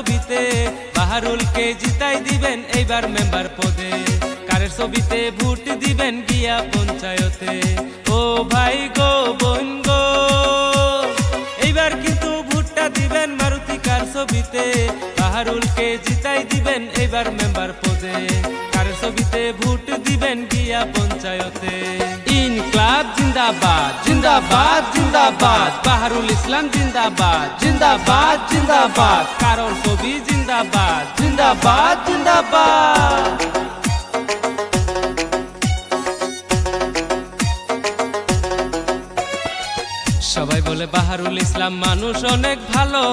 ছবিতে বাহারুলকে জিতাই দিবেন এইবার মেম্বার পদে। কারের ছবিতে ভোট দিবেন গিয়া পঞ্চায়েতে। ও ভাই গো বোন গো, এইবার কিন্তু ভোটটা দিবেন মারুতি কার ছবিতে, বাহারুলকে জিতাই দিবেন এইবার মেম্বার পদে। কারের ছবিতে ভোট দিবেন গিয়া পঞ্চায়েতে। ইনকলাব জিন্দাবাদ জিন্দাবাদ জিন্দাবাদ, বাহারুল ইসলাম জিন্দাবাদ জিন্দাবাদ জিন্দাবাদ, কারোর ছবি জিন্দাবাদ জিন্দাবাদ জিন্দাবাদ। সবাই বলে বাহারুল ইসলাম মানুষ অনেক ভালো,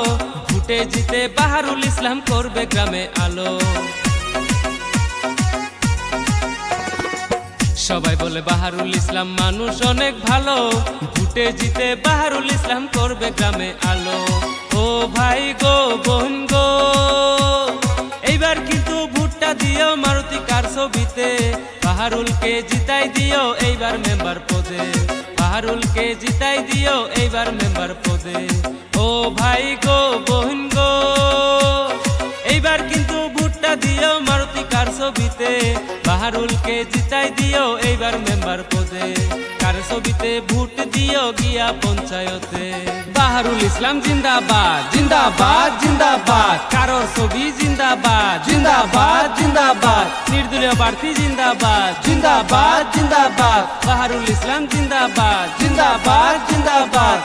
ভোটে জিতে বাহারুল ইসলাম করবে গ্রামে আলো। সবাই বলে বাহারুল ইসলাম মানুষ অনেক ভালো, ভোটে জিতে বাহারুল ইসলাম করবে গ্রামে আলো। ও ভাই গো বোন গো, এইবার কিন্তু ভোটটা দিও মারুতি কার ছবিতে, বাহারুলকে জিতাই দিও এইবার মেম্বার পদে, বাহারুলকে জিতাই দিও এইবার মেম্বার পদে। ও ভাই গো বোন গো, এইবার কিন্তু ভোটটা দিও মারুতি কার ছবিতে, বাহারুলকে জিতাই দিও এইবার মেম্বার পদে। কার ছবিতে ভোট দিও গিয়া পঞ্চায়েতে। বাহারুল ইসলাম জিন্দাবাদ জিন্দাবাদ জিন্দাবাদ, কারোর ছবি জিন্দাবাদ জিন্দাবাদ জিন্দাবাদ, নির্দলীয় প্রার্থী জিন্দাবাদ জিন্দাবাদ জিন্দাবাদ, বাহারুল ইসলাম জিন্দাবাদ জিন্দাবাদ জিন্দাবাদ।